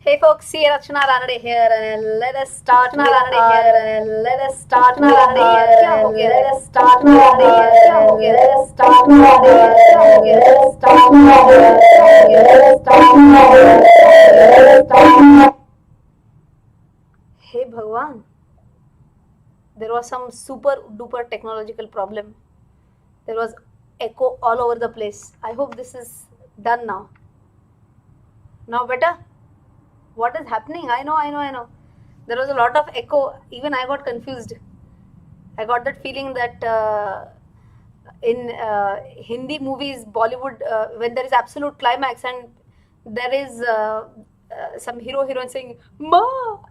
Hey folks, see Rachana Ranade here and let us start with our let us start with our let us start with our let us start with our let us start with our let us start with our let us start. Hey Bhagwan, there was some super duper technological problem. There was echo all over the place. I hope this is done now. Now better? What is happening? I know. There was a lot of echo. Even I got confused. I got that feeling that in Hindi movies, Bollywood, when there is absolute climax and there is some heroine saying "ma"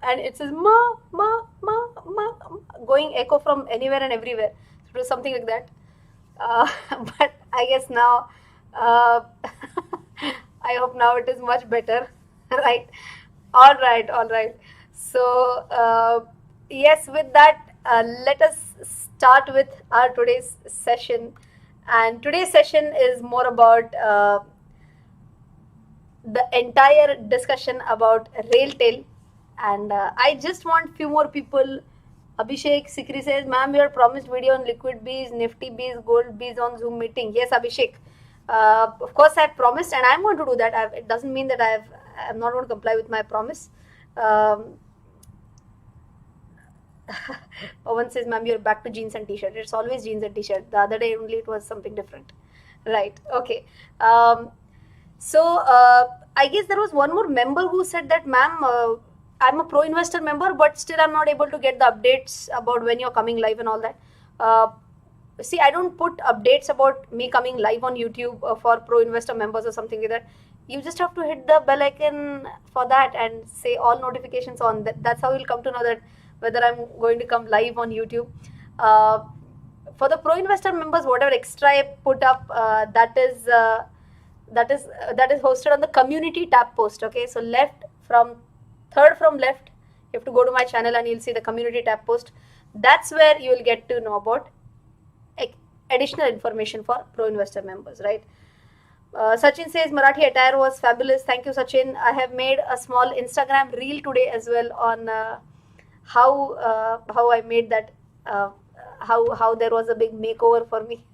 and it says "ma, ma, ma, ma," going echo from anywhere and everywhere. So it was something like that. But I guess now, I hope now it is much better, right? All right. So, yes, with that, let us start with our today's session. And today's session is more about the entire discussion about RailTel. And I just want few more people. Abhishek Sikri says, ma'am, your promised video on liquid bees, nifty bees, gold bees on Zoom meeting. Yes, Abhishek. Of course, I have promised and I'm going to do that. It doesn't mean that I'm not going to comply with my promise. One says, ma'am, you're back to jeans and t-shirt. It's always jeans and t-shirt. The other day only it was something different. Right. Okay. So I guess there was one more member who said that, ma'am, I'm a pro investor member, but still I'm not able to get the updates about when you're coming live and all that. See, I don't put updates about me coming live on YouTube for pro investor members or something like that. You just have to hit the bell icon for that and say all notifications on. That's how you'll come to know that whether I'm going to come live on YouTube. For the pro investor members, whatever extra I put up, that is hosted on the community tab post. Okay, so third from left, you have to go to my channel and you'll see the community tab post. That's where you will get to know about additional information for pro investor members, right? Sachin says Marathi attire was fabulous. Thank you, Sachin. I have made a small Instagram reel today as well on how I made that, how there was a big makeover for me.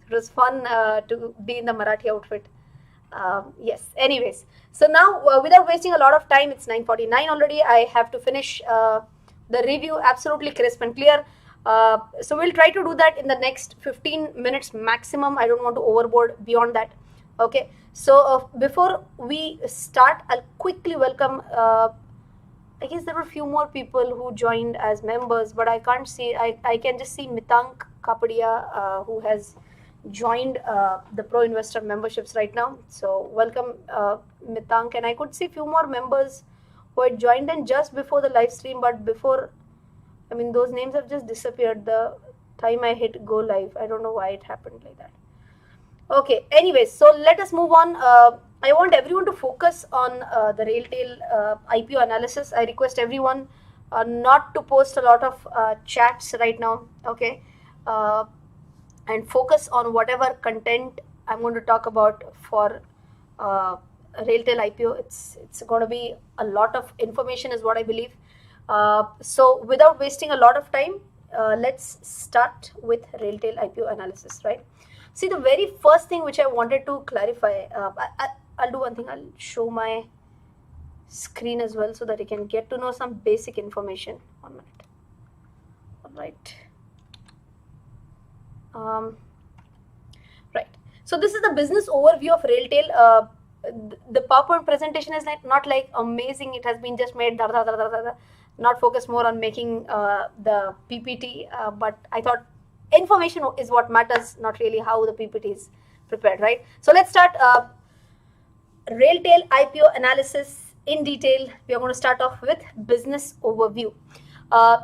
It was fun to be in the Marathi outfit. Yes, anyways, so now without wasting a lot of time, it's 9:49 already. I have to finish the review absolutely crisp and clear. So we'll try to do that in the next 15 minutes maximum. I don't want to overboard beyond that. Okay, so before we start, I'll quickly welcome, I guess there were a few more people who joined as members, but I can't see, I can just see Mitank Kapadia who has joined the pro investor memberships right now. So welcome Mitank, and I could see a few more members who had joined in just before the live stream, but before, I mean, those names have just disappeared the time I hit go live. I don't know why it happened like that. Okay, anyways, so let us move on. I want everyone to focus on the RailTel IPO analysis. I request everyone not to post a lot of chats right now, okay? And focus on whatever content I'm going to talk about for RailTel IPO. It's going to be a lot of information is what I believe. So without wasting a lot of time, let's start with RailTel IPO analysis, right? See, the very first thing which I wanted to clarify, I'll do one thing. I'll show my screen as well so that you can get to know some basic information. 1 minute. All right. Right. So this is the business overview of RailTel. The PowerPoint presentation is not like amazing. It has been just made, not focused more on making the PPT, but I thought information is what matters, not really how the PPT is prepared, right? So let's start RailTel IPO analysis in detail. We are going to start off with business overview.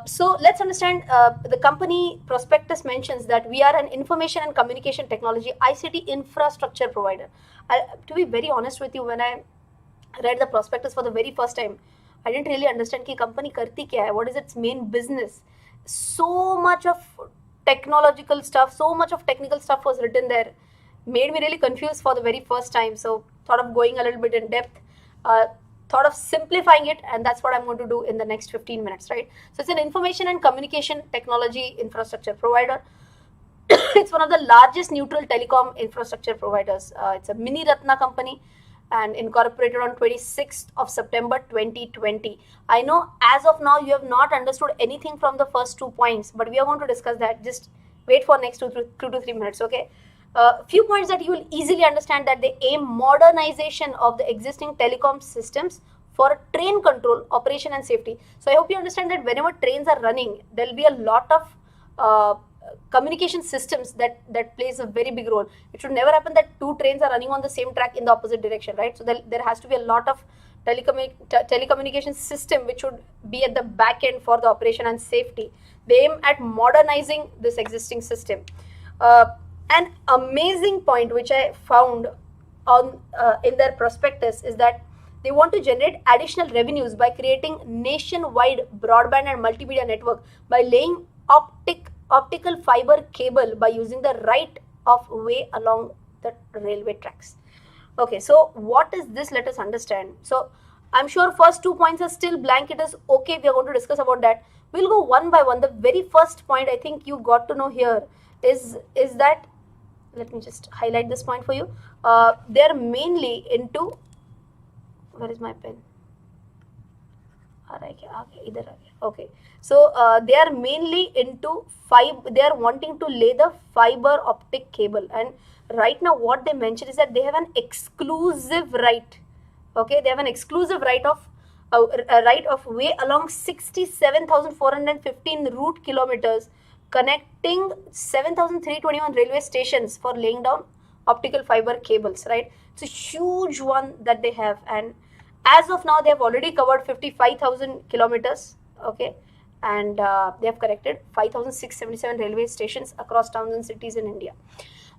So let's understand the company prospectus mentions that we are an information and communication technology ICT infrastructure provider. To be very honest with you, when I read the prospectus for the very first time, I didn't really understand ki company karti kya hai, what is its main business. So much of technological stuff, so much of technical stuff was written there, made me really confused for the very first time. So thought of going a little bit in depth. thought of simplifying it, and that's what I'm going to do in the next 15 minutes, right? So it's an information and communication technology infrastructure provider. It's one of the largest neutral telecom infrastructure providers. It's a mini Ratna company and incorporated on 26th of September 2020. I know as of now you have not understood anything from the first 2 points, but we are going to discuss that. Just wait for next 2 to 3 minutes, okay? Few points that you will easily understand, that they aim modernization of the existing telecom systems for train control, operation and safety. So I hope you understand that whenever trains are running, there will be a lot of communication systems that plays a very big role. It should never happen that 2 trains are running on the same track in the opposite direction, right? So there has to be a lot of telecommunication system which should be at the back end for the operation and safety. They aim at modernizing this existing system. An amazing point which I found on in their prospectus is that they want to generate additional revenues by creating nationwide broadband and multimedia network by laying optical fiber cable by using the right of way along the railway tracks. Okay, so what is this? Let us understand. So I'm sure first 2 points are still blank. It is okay. We are going to discuss about that. We'll go one by one. The very first point I think you got to know here is that, let me just highlight this point for you. They're mainly into, where is my pen? Okay, so they are mainly into they are wanting to lay the fiber optic cable, and right now what they mention is that they have an exclusive right. Okay, they have an exclusive right of way along 67,415 route kilometers connecting 7,321 railway stations for laying down optical fiber cables, right? It's a huge one that they have, and as of now they have already covered 55,000 kilometers, okay, and they have connected 5,677 railway stations across towns and cities in India.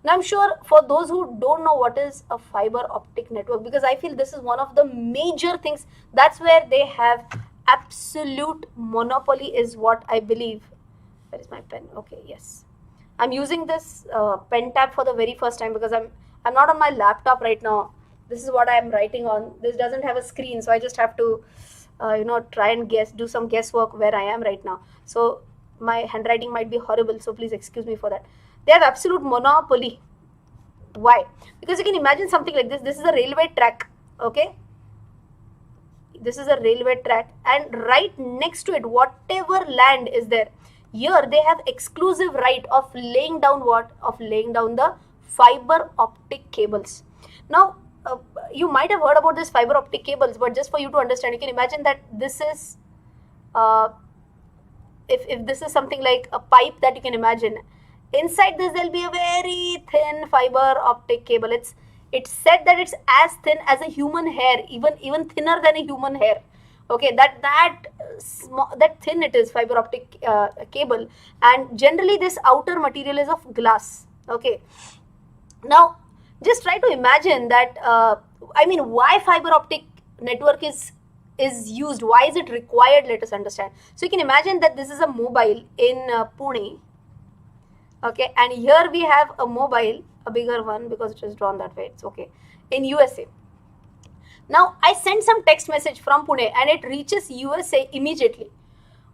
Now I'm sure for those who don't know what is a fiber optic network, because I feel this is one of the major things, that's where they have absolute monopoly is what I believe. Where is my pen? Okay, yes. I'm using this pen tab for the very first time because I'm not on my laptop right now. This is what I am writing on. This doesn't have a screen, so I just have to try and do some guesswork where I am right now. So my handwriting might be horrible, so please excuse me for that. They have absolute monopoly. Why? Because you can imagine something like this. This is a railway track, okay? This is a railway track, and right next to it, whatever land is there, here they have exclusive right of laying down what? Of laying down the fiber optic cables. Now, you might have heard about this fiber optic cables, but just for you to understand, you can imagine that this is, if this is something like a pipe that you can imagine, inside this there'll be a very thin fiber optic cable. It's said that it's as thin as a human hair, even thinner than a human hair. Okay, that thin it is, fiber optic cable, and generally this outer material is of glass. Okay, now just try to imagine that. Why fiber optic network is used? Why is it required? Let us understand. So you can imagine that this is a mobile in Pune. Okay, and here we have a mobile, a bigger one because it is drawn that way. It's okay, in USA. Now I send some text message from Pune and it reaches USA immediately.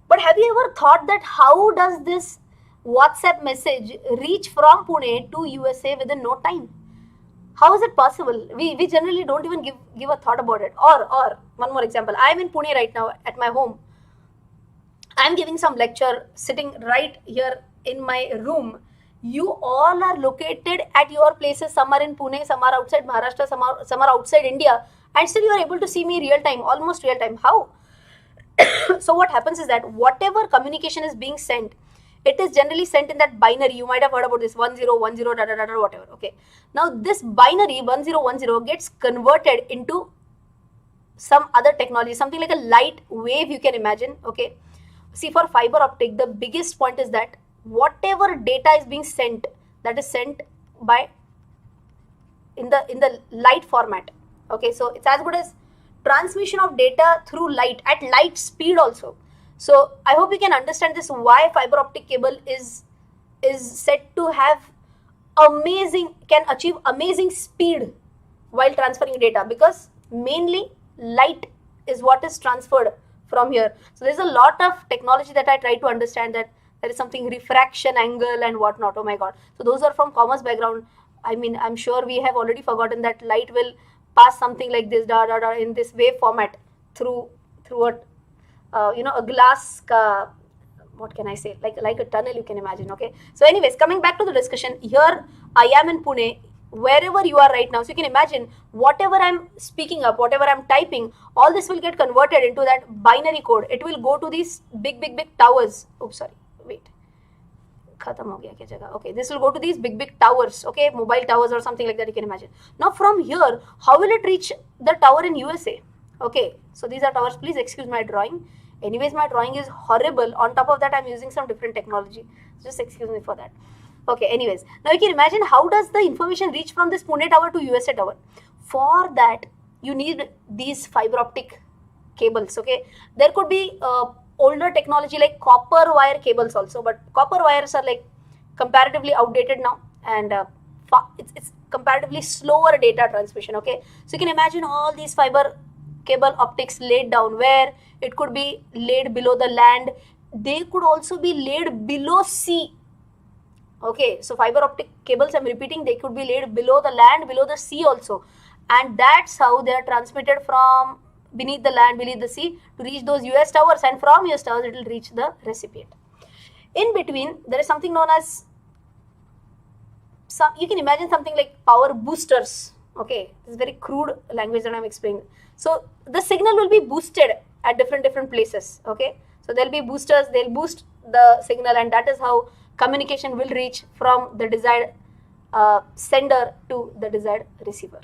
But have you ever thought that how does this WhatsApp message reach from Pune to USA within no time? How is it possible? We generally don't even give a thought about it. Or one more example. I am in Pune right now at my home. I am giving some lecture sitting right here in my room. You all are located at your places. Some are in Pune, some are outside Maharashtra, some are outside India, and still you are able to see me real time, almost real time. How? So what happens is that whatever communication is being sent, it is generally sent in that binary. You might have heard about this 1010 whatever. Okay. Now this binary 1010 gets converted into some other technology, something like a light wave you can imagine. Okay. See, for fiber optic, the biggest point is that whatever data is being sent, that is sent by in the light format. Okay, so it's as good as transmission of data through light at light speed also. So I hope you can understand this, why fiber optic cable is said to have can achieve amazing speed while transferring data, because mainly light is what is transferred from here. So there's a lot of technology that I try to understand, that there is something refraction angle and whatnot. Oh my god. So those are from commerce background. I mean, I'm sure we have already forgotten that light will pass something like this in this wave format through a a glass what can I say, like a tunnel, you can imagine. Okay, so anyways, coming back to the discussion, here I am in Pune, wherever you are right now. So you can imagine whatever I'm speaking up, whatever I'm typing, all this will get converted into that binary code. It will go to these big towers. Oh, sorry, wait. Okay, this will go to these big towers, okay, mobile towers or something like that, you can imagine. Now from here, how will it reach the tower in USA? Okay, so these are towers. Please excuse my drawing. Anyways, my drawing is horrible. On top of that, I'm using some different technology. Just excuse me for that. Okay, anyways, now you can imagine how does the information reach from this Pune tower to USA tower. For that, you need these fiber optic cables, okay. There could be older technology like copper wire cables also, but copper wires are like comparatively outdated now, and it's comparatively slower data transmission, okay. So you can imagine all these fiber cable optics laid down, where it could be laid below the land. They could also be laid below sea. Okay, so fiber optic cables, I'm repeating, they could be laid below the land, below the sea also, and that's how they are transmitted from beneath the land, beneath the sea, to reach those US towers, and from US towers it will reach the recipient. In between, there is something known as you can imagine something like power boosters. Okay, this is very crude language that I'm explaining. So the signal will be boosted at different places. Okay, so there'll be boosters, they'll boost the signal, and that is how communication will reach from the desired sender to the desired receiver.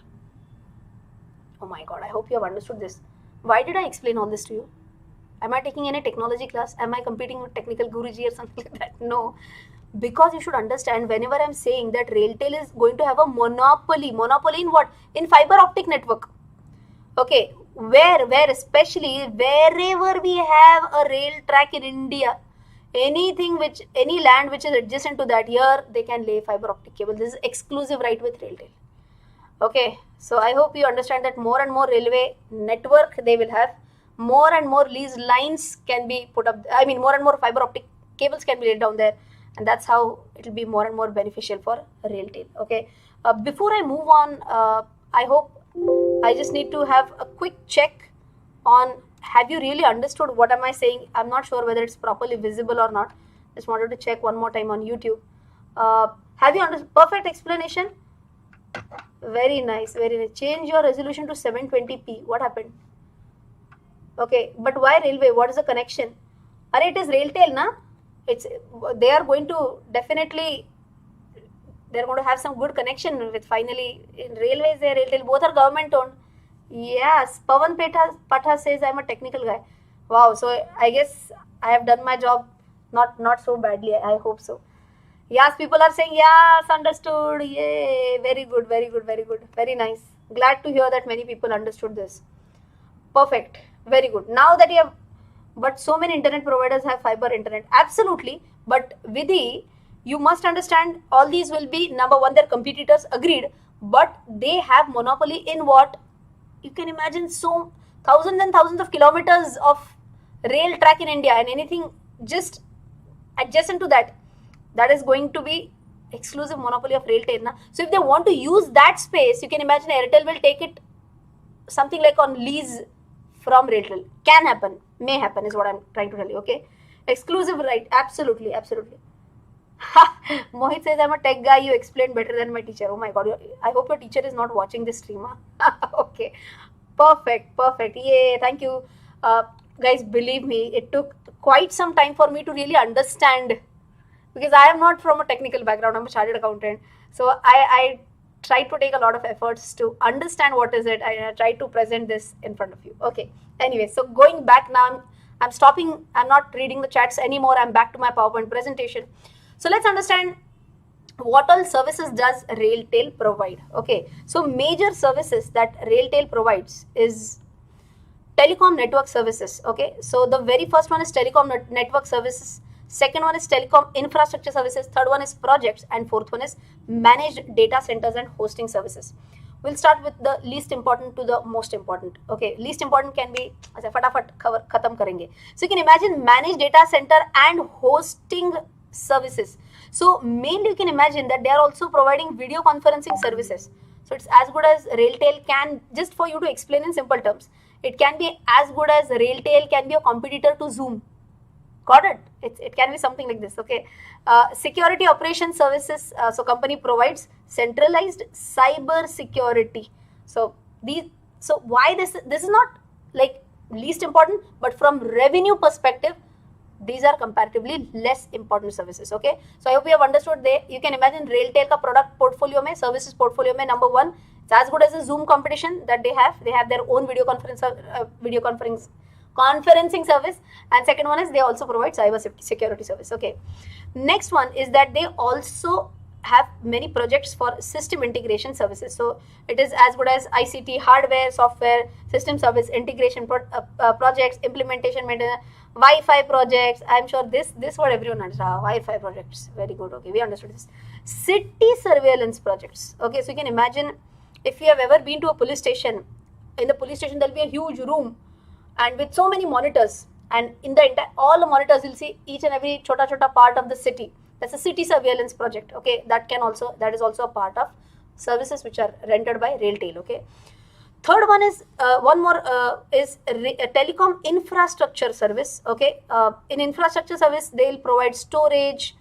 Oh my god, I hope you have understood this. Why did I explain all this to you? Am I taking any technology class? Am I competing with technical guruji or something like that? No. Because you should understand, whenever I'm saying that RailTel is going to have a monopoly in what? In fiber optic network. Okay, where especially wherever we have a rail track in India, any land which is adjacent to that, here they can lay fiber optic cable. This is exclusive right with RailTel. Okay, so I hope you understand that more and more railway network they will have, more and more lease lines can be put up. I mean, more and more fiber optic cables can be laid down there, and that's how it will be more and more beneficial for RailTel. Okay, before I move on, I hope I just need to have a quick check on, have you really understood what am I saying? I'm not sure whether it's properly visible or not. Just wanted to check one more time on YouTube. Have you understood? Perfect explanation. Very nice, very nice. Change your resolution to 720p. What happened? Okay, but why railway? What is the connection? It is RailTel, na? They are going to definitely, they're going to have some good connection with, finally, in railways, RailTel, both are government owned. Yes, Pavan Patha says I'm a technical guy. Wow, so I guess I have done my job not so badly. I hope so. Yes, people are saying yes, understood. Yay, very good. Very nice. Glad to hear that many people understood this. Perfect. Very good. Now that you have, but so many internet providers have fiber internet. Absolutely. But Vidhi, you must understand, all these will be, number one, their competitors, agreed, but they have monopoly in what? You can imagine, so thousands and thousands of kilometers of rail track in India, and anything just adjacent to that, that is going to be exclusive monopoly of RailTel. Na? So if they want to use that space, you can imagine Airtel will take it something like on lease from RailTel. Can happen, may happen is what I'm trying to tell you. Okay, exclusive right, absolutely. Mohit says I'm a tech guy, you explained better than my teacher. Oh my god, I hope your teacher is not watching this stream. Okay, perfect. Yay, thank you. Guys, believe me, it took quite some time for me to really understand, because I am not from a technical background. I'm a chartered accountant, so I tried to take a lot of efforts to understand what is it, and I tried to present this in front of you. Okay, anyway, so going back now, I'm stopping, I'm not reading the chats anymore, I'm back to my PowerPoint presentation. So let's understand what all services does RailTel provide. Okay, so major services that RailTel provides is telecom network services. Okay, so the very first one is telecom network services, second one is telecom infrastructure services, third one is projects, and fourth one is managed data centers and hosting services. We'll start with the least important to the most important. Okay, least important can be, अच्छा फटाफट खत्म करेंगे. So you can imagine managed data center and hosting services. So mainly you can imagine that they are also providing video conferencing services. So it's as good as RailTel can, just for you to explain in simple terms, it can be as good as RailTel can be a competitor to Zoom. Got it? It can be something like this. Okay. Security operation services. So company provides centralized cyber security. So why this is not like least important, but from revenue perspective, these are comparatively less important services. Okay. So I hope you have understood. You can imagine RailTel ka product portfolio mein, services portfolio mein, number one, it's as good as a Zoom competition that they have. They have their own video conferencing service, and second one is they also provide cyber security service. Okay, next one is that they also have many projects for system integration services. So it is as good as ICT, hardware, software, system service integration projects, implementation, maintenance, Wi-Fi projects. I'm sure this what everyone understands. Wi-Fi projects, very good. Okay, we understood this. City surveillance projects. Okay, so you can imagine if you have ever been to a police station. In the police station, there'll be a huge room, and with so many monitors, and in the entire all the monitors you'll see each and every chota part of the city. That's a city surveillance project. Okay, that is also a part of services which are rendered by RailTel. Okay, third one is telecom infrastructure service. Okay, in infrastructure service they'll provide storage,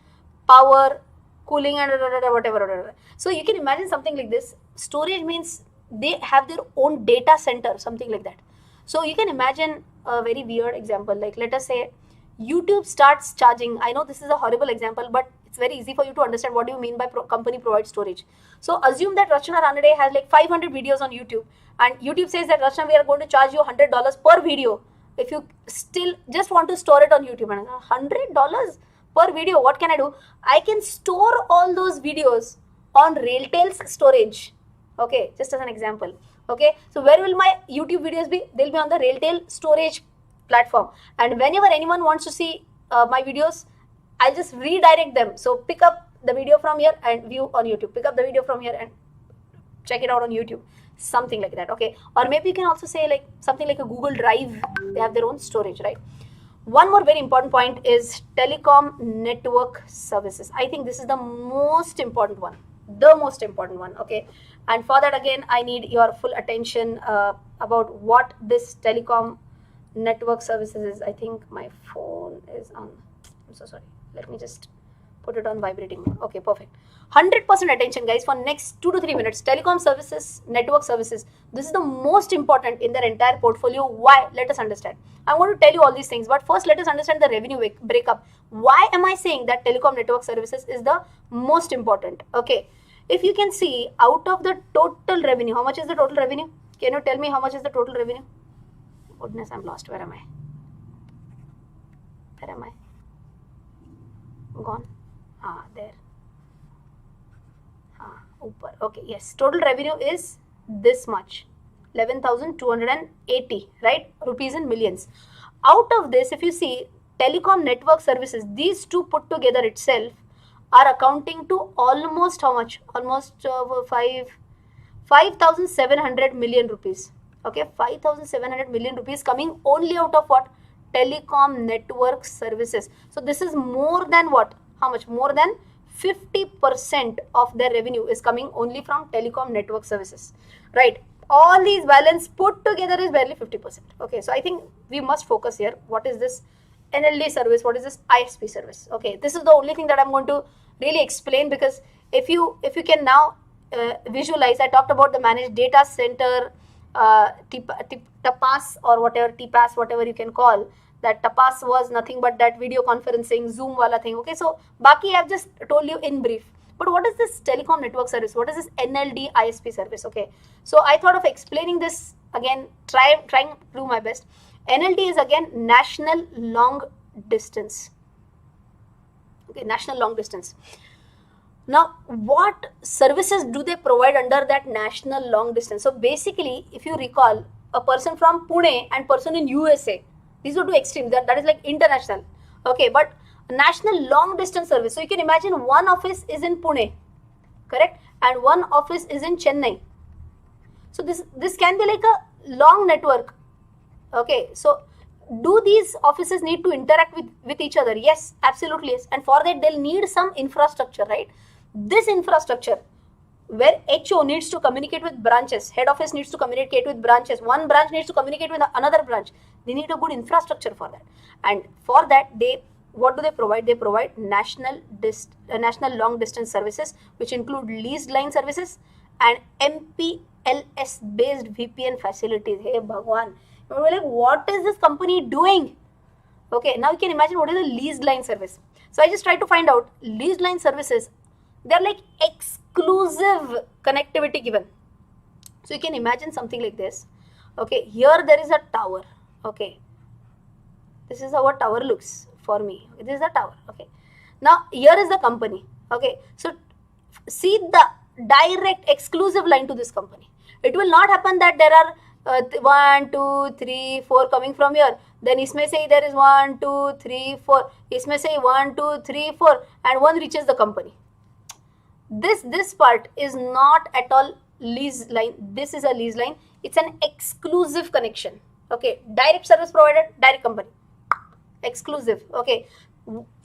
power, cooling, and whatever. So you can imagine something like this. Storage means they have their own data center, something like that. So you can imagine a very weird example, like let us say YouTube starts charging. I know this is a horrible example, but it's very easy for you to understand what do you mean by company provides storage. So assume that Rachana Ranade has like 500 videos on YouTube, and YouTube says that Rachana, we are going to charge you $100 per video if you still just want to store it on YouTube. And $100 per video, what can I do? I can store all those videos on RailTel's storage. Okay, just as an example. Okay, so where will my YouTube videos be? They'll be on the RailTel storage platform, and whenever anyone wants to see my videos, I'll just redirect them. So pick up the video from here and view on YouTube. Pick up the video from here and check it out on YouTube. Something like that. Okay, or maybe you can also say like something like a Google Drive. They have their own storage, right? One more very important point is telecom network services. I think this is the most important one. The most important one. Okay, and for that again I need your full attention about what this telecom network services is. I think my phone is on. I'm so sorry. Let me just put it on vibrating mode. Okay, perfect. 100% attention, guys, for next 2 to 3 minutes. Telecom services, network services. This is the most important in their entire portfolio. Why? Let us understand. I'm going to tell you all these things, but first let us understand the revenue breakup. Why am I saying that telecom network services is the most important? Okay, if you can see out of the total revenue, how much is the total revenue? Can you tell me how much is the total revenue? Goodness, I'm lost. Where am I? Where am I? Gone. There. Upar. Okay, yes. Total revenue is this much. 11,280, right? Rupees in millions. Out of this, if you see telecom network services, these two put together itself are accounting to almost how much? Almost 5,700 million rupees. Okay, 5,700 million rupees coming only out of what? Telecom network services. So this is more than what? How much? More than 50% of their revenue is coming only from telecom network services, right? All these balance put together is barely 50%. Okay, so I think we must focus here. What is this NLD service? What is this ISP service? Okay, this is the only thing that I'm going to really explain, because if you can now visualize, I talked about the managed data center, TPAS or whatever, TPAS, whatever you can call. That TPAS was nothing but that video conferencing, Zoom wala thing. Okay, so Baki I have just told you in brief. But what is this telecom network service? What is this NLD ISP service? Okay, so I thought of explaining this again, trying to do my best. NLD is again national long distance. Okay, national long distance. Now, what services do they provide under that national long distance? So basically, if you recall, a person from Pune and person in USA, these are two extremes. That is like international. Okay, but national long distance service. So you can imagine one office is in Pune, correct? And one office is in Chennai. So this can be like a long network. Okay, so do these offices need to interact with each other? Yes, absolutely yes. And for that they'll need some infrastructure, right? This infrastructure where HO needs to communicate with branches, head office needs to communicate with branches, one branch needs to communicate with another branch. They need a good infrastructure for that. And for that, what do they provide? They provide national long distance services, which include leased line services and MPLS based VPN facilities. Hey Bhagwan, we're like, what is this company doing? Okay, now you can imagine what is a leased line service. So I just tried to find out leased line services. They're like exclusive connectivity given. So you can imagine something like this. Okay, here there is a tower. Okay, this is how a tower looks for me. This is a tower. Okay, now here is the company. Okay, so see the direct exclusive line to this company. It will not happen that there are 1, 2, 3, 4 coming from here. Then isme say there is 1, 2, 3, 4. Isme say 1, 2, 3, 4, and one reaches the company. This part is not at all lease line. This is a lease line. It's an exclusive connection. Okay, direct service provider, direct company, exclusive. Okay,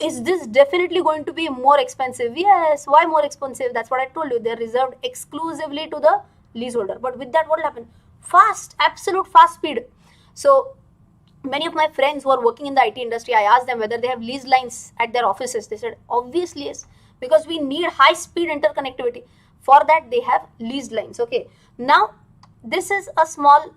is this definitely going to be more expensive? Yes. Why more expensive? That's what I told you. They're reserved exclusively to the leaseholder. But with that, what will happen? Fast, absolute fast speed. So many of my friends who are working in the IT industry, I asked them whether they have leased lines at their offices. They said obviously yes, because we need high speed interconnectivity. For that they have leased lines. Okay, now this is a small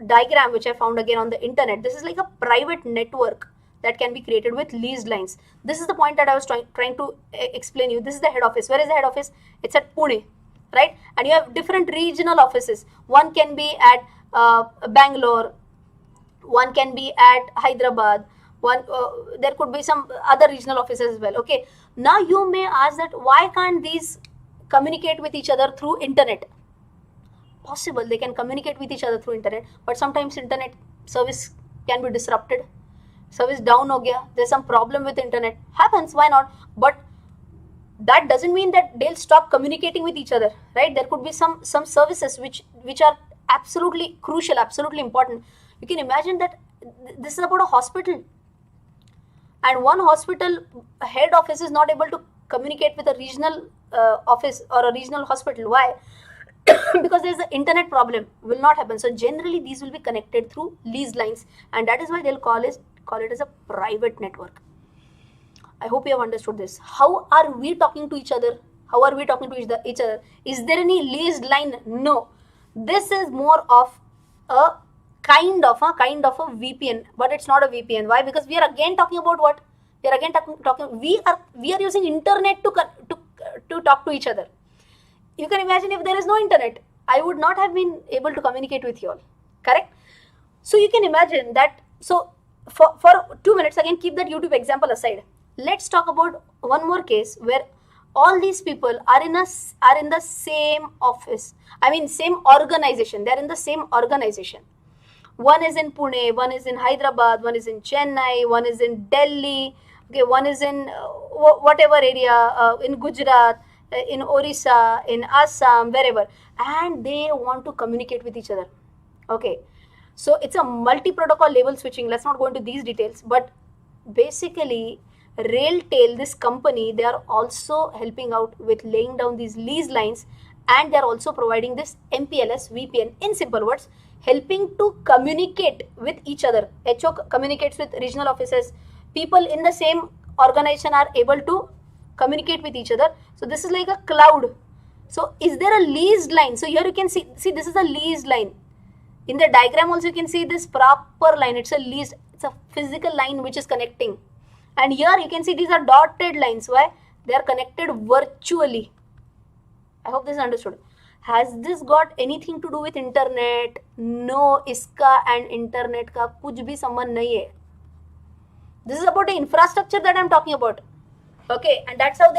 diagram which I found again on the internet. This is like a private network that can be created with leased lines. This is the point that I was trying to explain you. This is the head office. Where is the head office? It's at Pune, right? And you have different regional offices. One can be at Bangalore, one can be at Hyderabad, there could be some other regional offices as well. Okay, now you may ask that why can't these communicate with each other through internet? Possible, they can communicate with each other through internet, but sometimes internet service can be disrupted. Service down ho gaya, there's some problem with internet. Happens, why not? But that doesn't mean that they'll stop communicating with each other, right? There could be some services which are absolutely crucial, absolutely important. You can imagine that this is about a hospital, and one hospital head office is not able to communicate with a regional office or a regional hospital. Why? Because there's an internet problem. Will not happen. So generally these will be connected through leased lines, and that is why they'll call it as a private network. I hope you have understood this. How are we talking to each other? How are we talking to each other? Is there any leased line? No. This is more of a kind of a VPN, but it's not a VPN. Why? Because we are again talking about what? We are again talking. We are using internet to talk to each other. You can imagine if there is no internet, I would not have been able to communicate with you all. Correct? So you can imagine that. So for 2 minutes, again, keep that YouTube example aside. Let's talk about one more case where all these people are in the same office. I mean, same organization. They're in the same organization. One is in Pune, one is in Hyderabad, one is in Chennai, one is in Delhi. Okay, one is in whatever area, in Gujarat, in Orissa, in Assam, wherever, and they want to communicate with each other. Okay, so it's a multi-protocol level switching. Let's not go into these details, but basically RailTel, this company, they are also helping out with laying down these lease lines, and they are also providing this MPLS VPN. In simple words, helping to communicate with each other. HO communicates with regional offices. People in the same organization are able to communicate with each other. So this is like a cloud. So is there a leased line? So here you can see this is a leased line. In the diagram also you can see this proper line. It's a physical line which is connecting. And here you can see these are dotted lines. Why? They are connected virtually. I hope this is understood. Has this got anything to do with internet? No, iska and internet ka kuch bhi sambandh nahi hai. This is about the infrastructure that I'm talking about. Okay, and that's how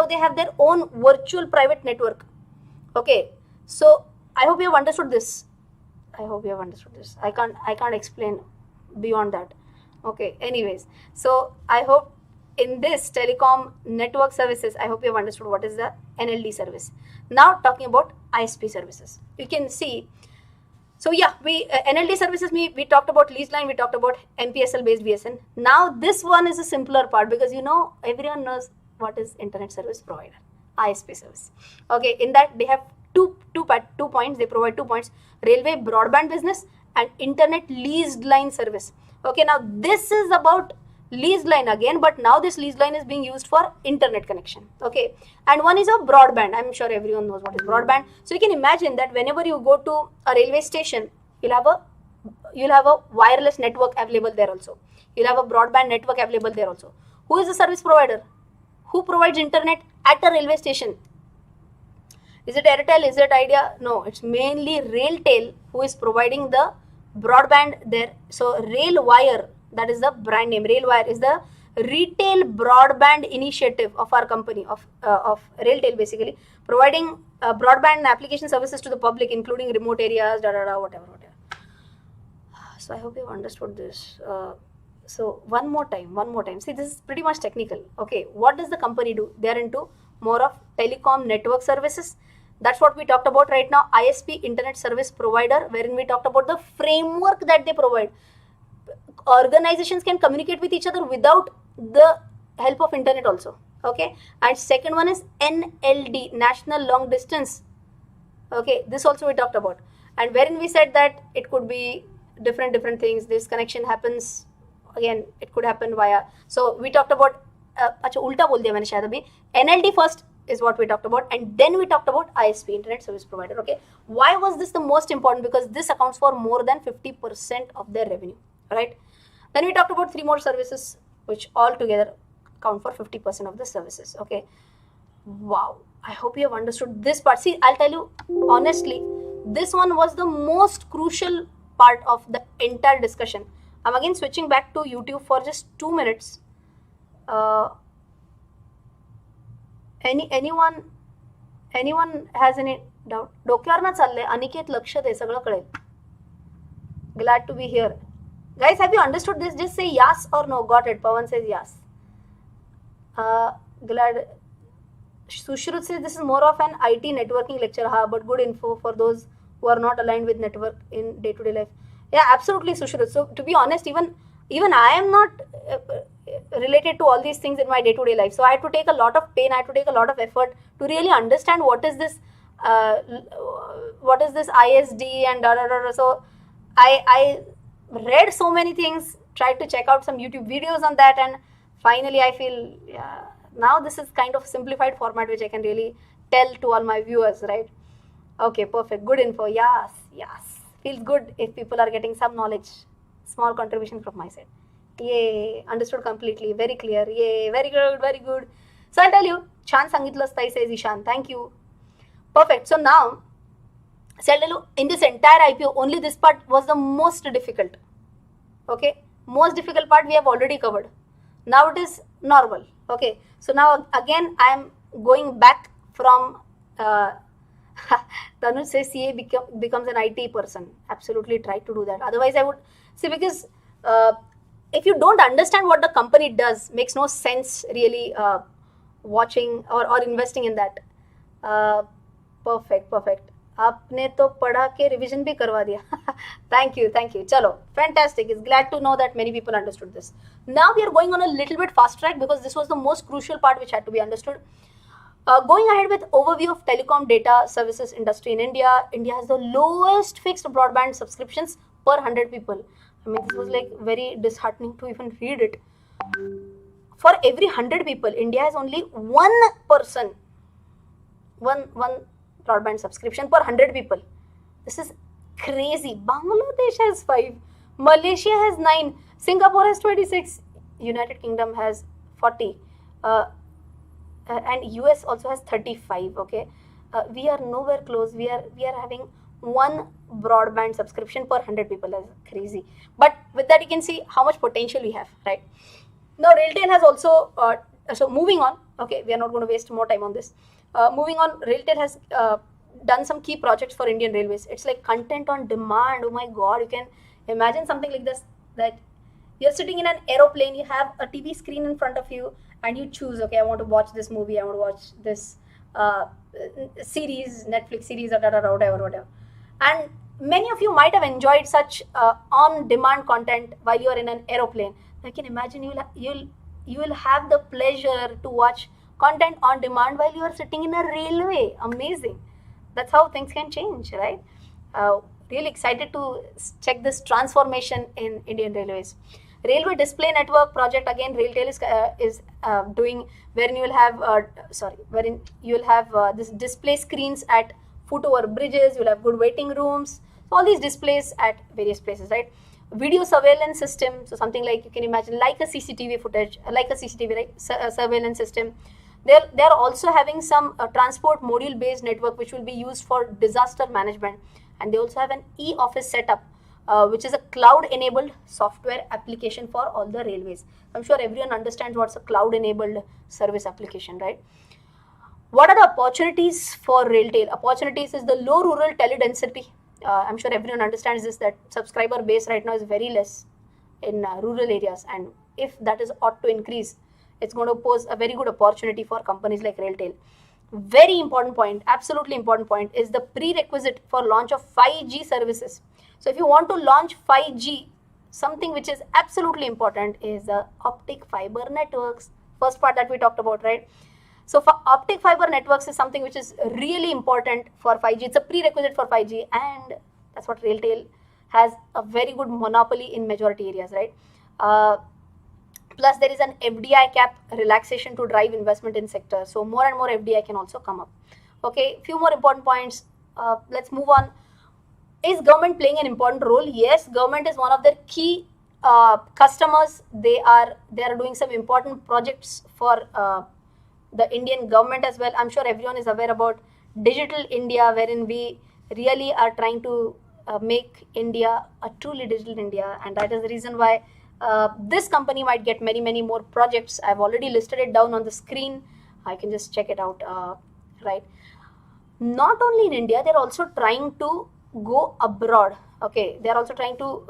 they have their own virtual private network. Okay, so I hope you have understood this. I can't explain beyond that. Okay, anyways, so I hope in this telecom network services, I hope you have understood what is the NLD service. Now talking about ISP services, you can see. So yeah, we NLD services, we talked about lease line, we talked about MPSL based BSN. Now this one is a simpler part because everyone knows what is internet service provider, ISP service. Okay, in that they have two points. They provide 2 points: railway broadband business and internet leased line service. Okay, now this is about leased line again, but now this leased line is being used for internet connection. Okay, and one is a broadband. I'm sure everyone knows what is broadband. So you can imagine that whenever you go to a railway station, you'll have a wireless network available there also. You'll have a broadband network available there also. Who is the service provider? Who provides internet at a railway station? Is it RailTel? Is it Idea? No, it's mainly RailTel who is providing the broadband there. So RailWire, that is the brand name. RailWire is the retail broadband initiative of our company, of RailTel, basically providing broadband application services to the public, including remote areas, whatever. So I hope you've understood this. So one more time. See, this is pretty much technical. Okay, what does the company do? They are into more of telecom network services. That's what we talked about right now. ISP, internet service provider, wherein we talked about the framework that they provide. Organizations can communicate with each other without the help of internet also. Okay, and second one is NLD, national long distance. Okay, this also we talked about, and wherein we said that it could be different things. This connection happens again, it could happen via. So we talked about अच्छा उल्टा बोल दिया मैंने शायद अभी. NLD first is what we talked about, and then we talked about ISP, internet service provider. Okay, why was this the most important? Because this accounts for more than 50% of their revenue, right? Then we talked about 3 more services which all together account for 50% of the services. Okay, wow, I hope you have understood this part. See, I'll tell you honestly, this one was the most crucial part of the entire discussion. I'm again switching back to YouTube for just 2 minutes. Anyone has any doubt? डोक्यावर ना चाललंय, अनिकेत लक्ष दे, सगळं कळेल. Glad to be here. Guys, have you understood this? Just say yes or no. Got it. Pawan says yes. Glad. Sushrut says this is more of an IT networking lecture, but good info for those who are not aligned with network in day-to-day life. Yeah, absolutely, Sushrut. So to be honest, even I am not related to all these things in my day-to-day life. So I had to take a lot of pain, I had to take a lot of effort to really understand what is this ISD and So I read so many things, tried to check out some YouTube videos on that, and finally I feel now this is kind of simplified format which I can really tell to all my viewers, right? Okay, perfect. Good info. Yes. Feels good if people are getting some knowledge. Small contribution from my side. Yay, understood completely. Very clear. Yay, very good. So I'll tell you, Chan Sangitlas Thai says Ishan. Thank you. Perfect. So now, I'll tell you, in this entire IPO, only this part was the most difficult. Okay, most difficult part we have already covered. Now it is normal. Okay, so now again I am going back from Tanuj says CA becomes an IT person. Absolutely try to do that. Otherwise I would see, because if you don't understand what the company does, makes no sense really watching or investing in that. Perfect. आपने तो पढ़ा के revision भी करवा दिया. Thank you. चलो, fantastic. It's glad to know that many people understood this. Now we are going on a little bit fast track because this was the most crucial part which had to be understood. Going ahead with overview of telecom data services industry in India. India has the lowest fixed broadband subscriptions per 100 people. I mean, this was like very disheartening to even read it. For every 100 people, India has only one person, one broadband subscription per 100 people. This is crazy. Bangladesh has 5, Malaysia has 9, Singapore has 26, United Kingdom has 40, and US also has 35. Okay, we are nowhere close. We are having one broadband subscription per 100 people. That's crazy. But with that, you can see how much potential we have, right? Now RailTel has also so moving on. Okay, we are not going to waste more time on this. Moving on, RailTel has done some key projects for Indian Railways. It's like content on demand. Oh my God, you can imagine something like this, that you're sitting in an aeroplane, you have a TV screen in front of you, and you choose, okay, I want to watch this movie, I want to watch this series, Netflix series, or whatever. And many of you might have enjoyed such on-demand content while you are in an aeroplane. I can imagine you will have the pleasure to watch content on demand while you are sitting in a railway. Amazing. That's how things can change, right? Really excited to check this transformation in Indian Railways. Railway display network project, again RailTel is doing, wherein you will have this display screens at foot over bridges. You'll have good waiting rooms. So all these displays at various places, right? Video surveillance system, so something like, you can imagine like a CCTV footage, like a CCTV, right? Surveillance system. They're also having some transport module based network which will be used for disaster management, and they also have an e-office setup, which is a cloud enabled software application for all the railways. I'm sure everyone understands what's a cloud enabled service application, right? What are the opportunities for RailTel? Opportunities is the low rural teledensity. I'm sure everyone understands this, that subscriber base right now is very less in rural areas, and if that is ought to increase, it's going to pose a very good opportunity for companies like RailTel. Very important point, absolutely important point, is the prerequisite for launch of 5G services. So if you want to launch 5G, something which is absolutely important is the optic fiber networks. First part that we talked about, right? So for optic fiber networks is something which is really important for 5G. It's a prerequisite for 5G, and that's what RailTel has a very good monopoly in majority areas, right? Plus there is an FDI cap relaxation to drive investment in sector. So more and more FDI can also come up. Okay, few more important points. Let's move on. Is government playing an important role? Yes, government is one of their key customers. They are doing some important projects for the Indian government as well. I'm sure everyone is aware about Digital India, wherein we really are trying to make India a truly digital India, and that is the reason why this company might get many more projects. I've already listed it down on the screen. I can just check it out, right? Not only in India, they're also trying to go abroad. Okay, they're also trying to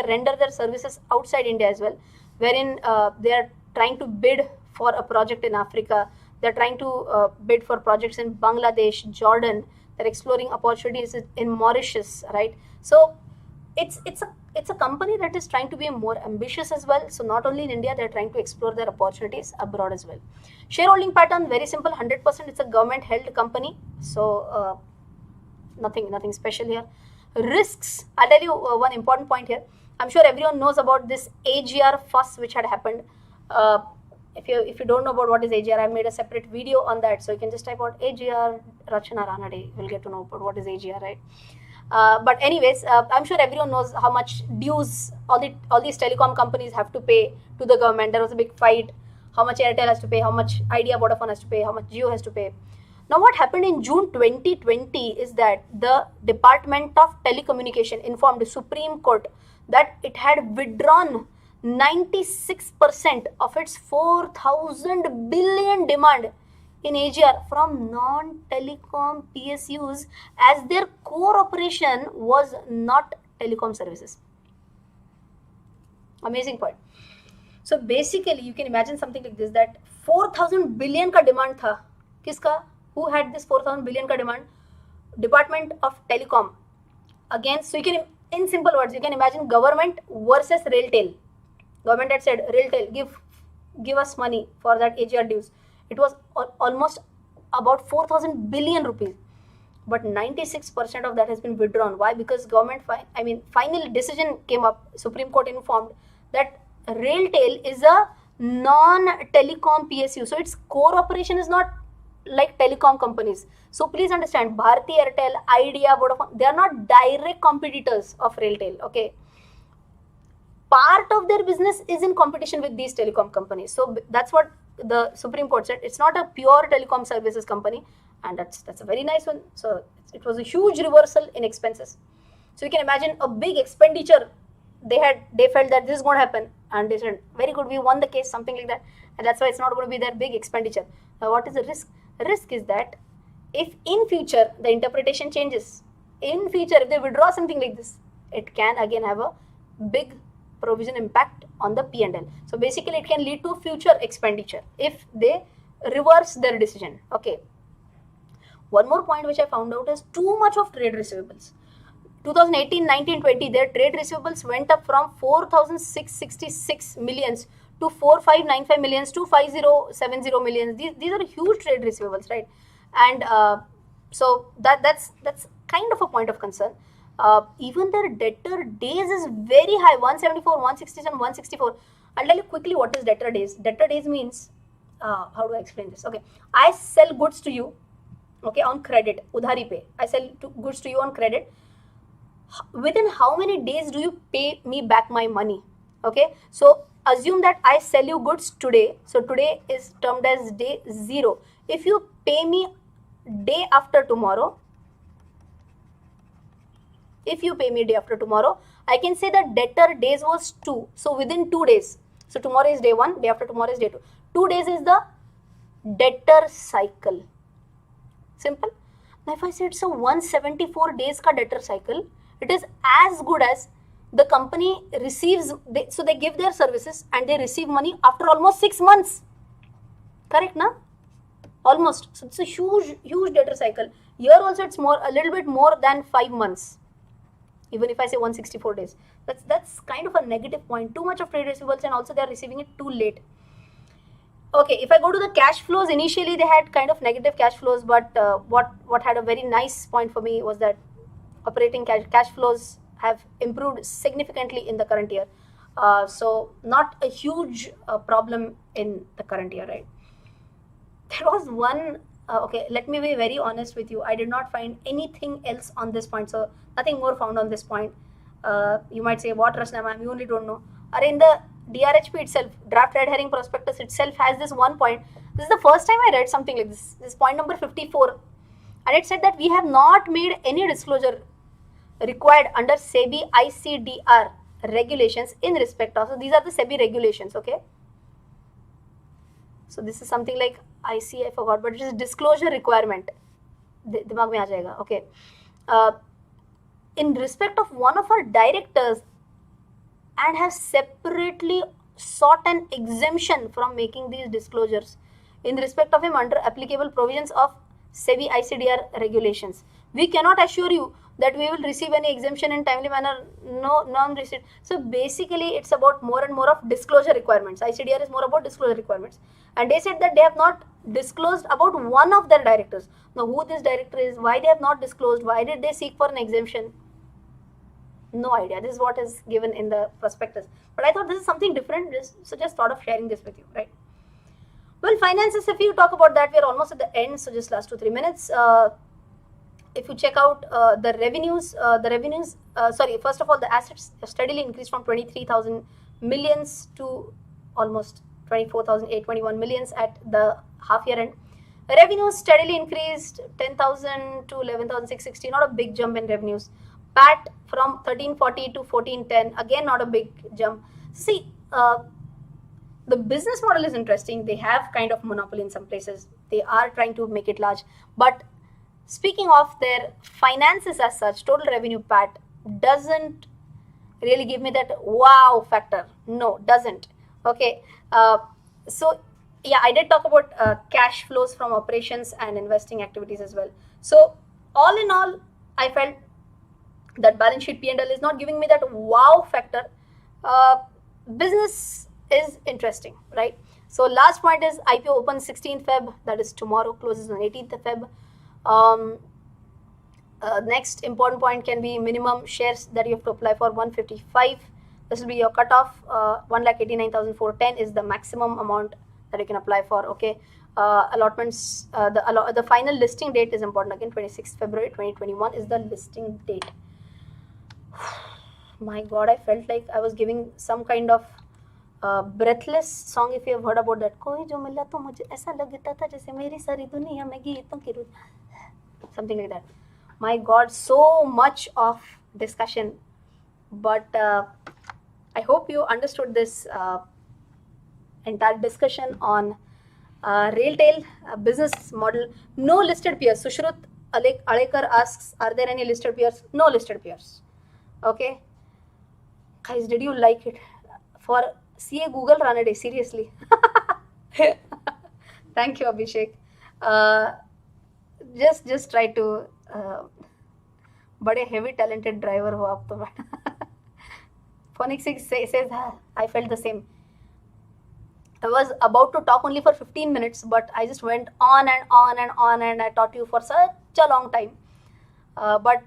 render their services outside India as well, wherein they're trying to bid for a project in Africa. They're trying to bid for projects in Bangladesh, Jordan. They're exploring opportunities in Mauritius, right? So it's a company that is trying to be more ambitious as well. So not only in India, they're trying to explore their opportunities abroad as well. Shareholding pattern, very simple, 100%. It's a government held company. So nothing special here. Risks, I'll tell you one important point here. I'm sure everyone knows about this AGR fuss which had happened. If you don't know about what is AGR, I made a separate video on that. So you can just type out AGR Rachana Ranade. You'll get to know about what is AGR, right? But anyways, I'm sure everyone knows how much dues all these telecom companies have to pay to the government. There was a big fight. How much Airtel has to pay, how much Idea Vodafone has to pay, how much Jio has to pay. Now what happened in June 2020 is that the Department of Telecommunication informed the Supreme Court that it had withdrawn 96% of its 4,000 billion demand in AGR from non-telecom PSUs, as their core operation was not telecom services. Amazing point. So basically you can imagine something like this, that 4,000 billion ka demand tha. Kiska? Who had this 4,000 billion ka demand? Department of Telecom. Again, so you can, in simple words, you can imagine government versus RailTel. Government had said, RailTel, give us money for that AGR dues. It was almost about 4,000 billion rupees. But 96% of that has been withdrawn. Why? Because government, final decision came up. Supreme Court informed that RailTel is a non-telecom PSU. So its core operation is not like telecom companies. So please understand, Bharti Airtel, Idea, Vodafone, they are not direct competitors of RailTel. Okay. Part of their business is in competition with these telecom companies. So that's what the Supreme Court said. It's not a pure telecom services company, and that's a very nice one. So it was a huge reversal in expenses. So you can imagine a big expenditure. They felt that this is going to happen, and they said, very good, we won the case, something like that, and that's why it's not going to be their big expenditure. Now what is the risk? Risk is that if in future the interpretation changes, in future if they withdraw something like this, it can again have a big provision impact on the P&L. So basically it can lead to future expenditure if they reverse their decision. Okay. One more point which I found out is too much of trade receivables. 2018, 19, 20, their trade receivables went up from 4,666 millions to 4,595 millions to 5,070 millions. These are huge trade receivables, right? And so that's kind of a point of concern. Even their debtor days is very high, 174, 167, 164. I'll tell you quickly what is debtor days. Debtor days means, how do I explain this? Okay, I sell goods to you, okay, on credit, udhari pay. I sell goods to you on credit. Within how many days do you pay me back my money? Okay, so assume that I sell you goods today. So today is termed as day 0. If you pay me day after tomorrow, I can say that debtor days was 2. So within 2 days, so tomorrow is day 1, day after tomorrow is day 2. 2 days is the debtor cycle. Simple. Now if I say it's a 174 days ka debtor cycle, it is as good as the company receives, so they give their services and they receive money after almost 6 months. Correct, na? Almost. So it's a huge debtor cycle. Here also it's a little bit more than 5 months. Even if I say 164 days. That's kind of a negative point. Too much of trade receivables, and also they are receiving it too late. Okay, if I go to the cash flows, initially they had kind of negative cash flows, but what had a very nice point for me was that operating cash flows have improved significantly in the current year. So not a huge problem in the current year, right? There was one, okay, let me be very honest with you. I did not find anything else on this point. So nothing more found on this point. You might say, what, Rachana ma'am, you only don't know. Are in the DRHP itself, draft red herring prospectus itself has this one point. This is the first time I read something like this. This is point number 54. And it said that we have not made any disclosure required under SEBI ICDR regulations in respect of. So these are the SEBI regulations, okay? So this is something like IC, I forgot, but it is disclosure requirement. Dimag mein aa jayega, okay. In respect of one of our directors, and have separately sought an exemption from making these disclosures in respect of him under applicable provisions of SEBI ICDR regulations. We cannot assure you that we will receive any exemption in timely manner, no non-receipt. So basically it's about more and more of disclosure requirements. ICDR is more about disclosure requirements. And they said that they have not disclosed about one of their directors. Now who this director is, why they have not disclosed, why did they seek for an exemption? No idea. This is what is given in the prospectus. But I thought this is something different, so just thought of sharing this with you, right? Well, finances, if you talk about that, we are almost at the end, so just last 2-3 minutes. If you check out the revenues, first of all, the assets steadily increased from 23,000 millions to almost 24,821 millions at the half year end. Revenues steadily increased 10,000 to 11,660, not a big jump in revenues. PAT from 1340 to 1410, again not a big jump. See, the business model is interesting. They have kind of monopoly in some places. They are trying to make it large. But speaking of their finances as such, total revenue PAT doesn't really give me that wow factor. No, doesn't. Okay. So yeah, I did talk about cash flows from operations and investing activities as well. So all in all, I felt that balance sheet P&L is not giving me that wow factor. Business is interesting, right? So last point is IPO opens 16th Feb, that is tomorrow, closes on 18th Feb. Next important point can be minimum shares that you have to apply for 155. This will be your cutoff. 1,89,410 is the maximum amount that you can apply for. Okay. Allotments, the final listing date is important again. 26th February 2021 is the listing date. My God, I felt like I was giving some kind of breathless song, if you have heard about that. Koi jo mila to mujhe aisa lagta tha jaise meri sari duniya mein geeton ki something like that. My God, so much of discussion, but I hope you understood this entire discussion on RailTel business model. No listed peers. Sushrut Alekar asks, are there any listed peers? No listed peers. Okay. Guys, did you like it? For CA Google Ranade, seriously. Thank you, Abhishek. just try to बड़े heavy talented driver हो आप तो. Phonics says I felt the same. I was about to talk only for 15 minutes, but I just went on and on and on, and I taught you for such a long time. But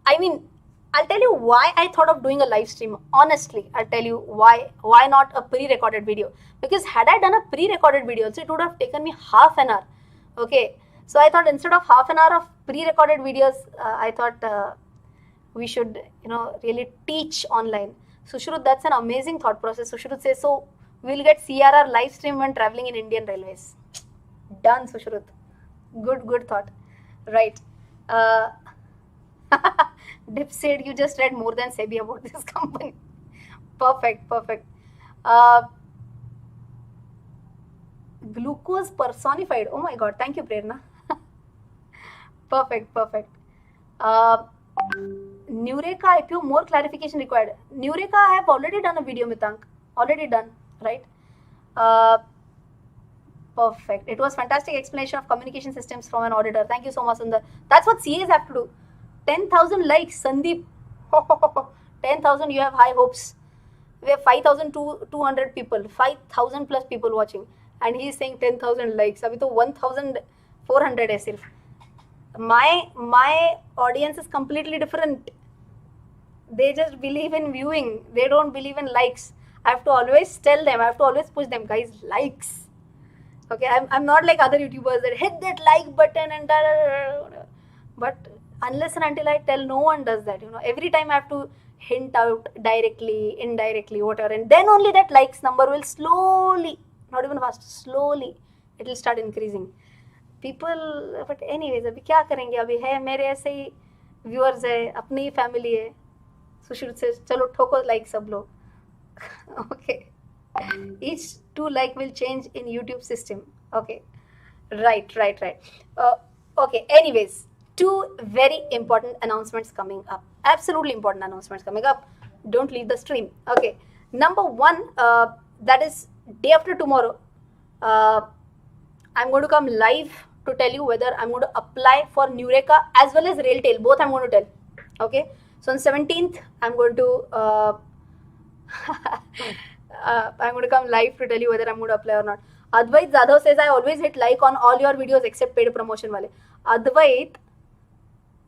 I mean, I'll tell you why I thought of doing a live stream. Honestly, I'll tell you why. Why not a pre-recorded video? Because had I done a pre-recorded video, so it would have taken me half an hour. Okay, so I thought instead of half an hour of pre-recorded videos, I thought we should, really teach online. So Shurut, that's an amazing thought process. So Shurut says, so we'll get CRR live stream when traveling in Indian Railways. Done, Sushrut. Good thought. Right. Dip said you just read more than SEBI about this company. Perfect. Glucose personified. Oh my God. Thank you, Prerna. Perfect. Nureka IPO, more clarification required. Nureka, I have already done a video, Mitank. Already done, right? Perfect. It was fantastic explanation of communication systems from an auditor. Thank you so much, Sundar. That's what CAs have to do. 10,000 likes, Sandeep. 10,000, you have high hopes. We have 5,200 people, 5,000 plus people watching. And he is saying 10,000 likes. Abhi to 1,400 hai sirf. My audience is completely different. They just believe in viewing. They don't believe in likes. I have to always tell them, I have to always push them, guys, likes. Okay, I'm not like other YouTubers that hit that like button and but unless and until I tell, no one does that. Every time I have to hint out directly, indirectly, whatever, and then only that likes number will slowly, not even fast, slowly, it will start increasing. People, but anyways, अभी क्या करेंगे? अभी है मेरे ऐसे ही viewers है, अपनी ही family है. Sushil says, चलो ठोको like सब लोग. Okay. Each 2 like will change in YouTube system. Okay. Right. Okay. Anyways, 2 very important announcements coming up. Absolutely important announcements coming up. Don't leave the stream. Okay. Number 1, that is day after tomorrow. I'm going to come live to tell you whether I'm going to apply for Nureka as well as RailTel. Both I'm going to tell. Okay. So on 17th, I'm going to come live to tell you whether I'm going to apply or not. Advait Zadhav says, I always hit like on all your videos except paid promotion wale. Advait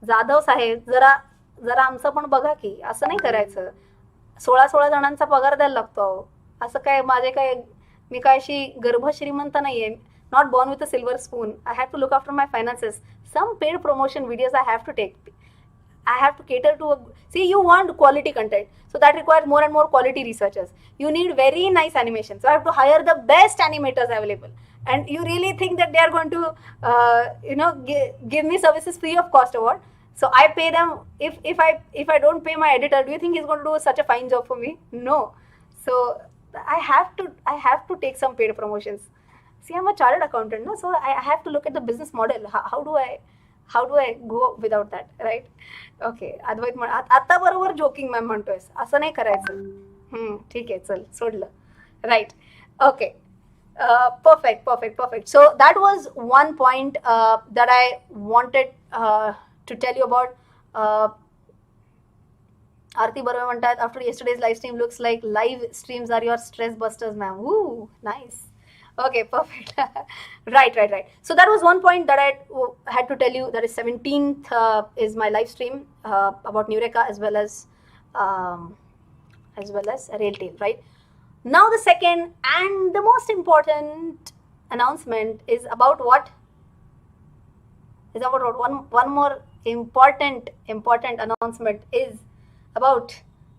Zadhav साहेब जरा आमचं पण बघा की असं नाही करायचं. 16 जणांचा पगार द्यायला लागतो. असं काय माझे काय मी काय अशी गर्भ श्रीमंत नाहीये. Not born with a silver spoon. I have to look after my finances. Some paid promotion videos I have to take. I have to cater to see, you want quality content, so that requires more and more quality researchers. You need very nice animation, so I have to hire the best animators available. And you really think that they are going to give me services free of cost or what? So I pay them. If I don't pay my editor, do you think he's going to do such a fine job for me? No. So I have to take some paid promotions. See, I'm a chartered accountant, no? So I have to look at the business model. How do I go without that, right? Okay, Advait आता बरोबर joking ma'am म्हणतोयस, असं नाही करायचं. ठीक आहे, चल सोडलं. Right. Okay. Perfect. So that was one point that I wanted to tell you about. Aarti Barve म्हणतात, after yesterday's live stream, looks like live streams are your stress busters, ma'am. Woo, nice. Okay, perfect. Right. So that was one point that I had to tell you. That is 17th is my live stream about Nureka as well as RailTel. Right. Now the second and the most important announcement is about what? Is about what? One more important announcement is about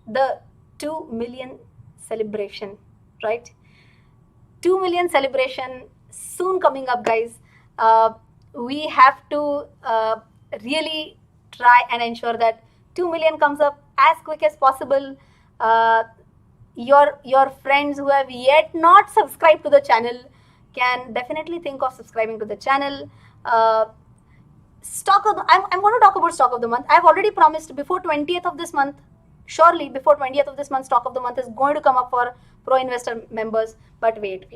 the 2 million celebration. Right. 2 million celebration soon coming up, guys. We have to really try and ensure that 2 million comes up as quick as possible. Your friends who have yet not subscribed to the channel can definitely think of subscribing to the channel. I'm going to talk about stock of the month. I've already promised before 20th of this month. Surely before 20th of this month, stock of the month is going to come up for Pro Investor members. But wait.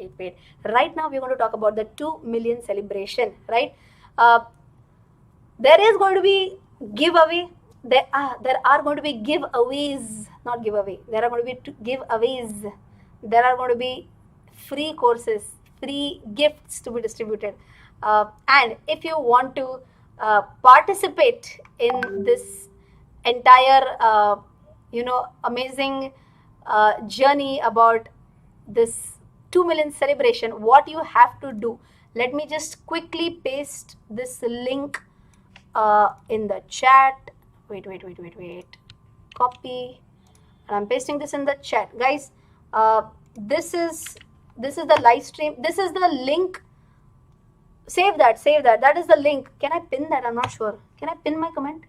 Right now, we're going to talk about the 2 million celebration, right? There is going to be giveaway. There are going to be giveaways, not giveaway. There are going to be giveaways. There are going to be free courses, free gifts to be distributed. And if you want to participate in this entire, amazing journey about this 2 million celebration, what you have to do, let me just quickly paste this link in the chat. Wait. Copy. And I'm pasting this in the chat, guys. This is the live stream. This is the link. Save that. That is the link. Can I pin that? I'm not sure. Can I pin my comment?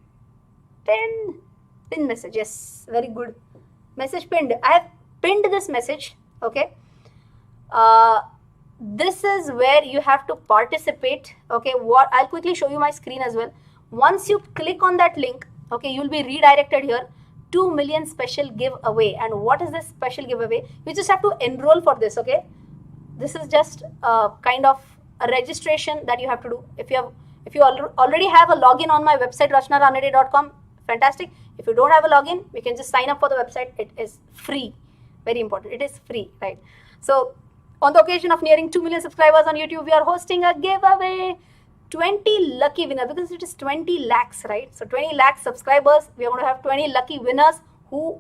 Pin message. Yes, very good. Message pinned. I have pinned this message. Okay. This is where you have to participate. Okay. I'll quickly show you my screen as well. Once you click on that link, okay, you'll be redirected here. 2 million special giveaway. And what is this special giveaway? You just have to enroll for this. Okay. This is just kind of a registration that you have to do. If you already have a login on my website, rachanaranade.com, fantastic. If you don't have a login, we can just sign up for the website. It is free. Very important. It is free, right? So on the occasion of nearing 2 million subscribers on YouTube, we are hosting a giveaway. 20 lucky winners, because it is 20 lakhs, right? So 20 lakh subscribers, we are going to have 20 lucky winners who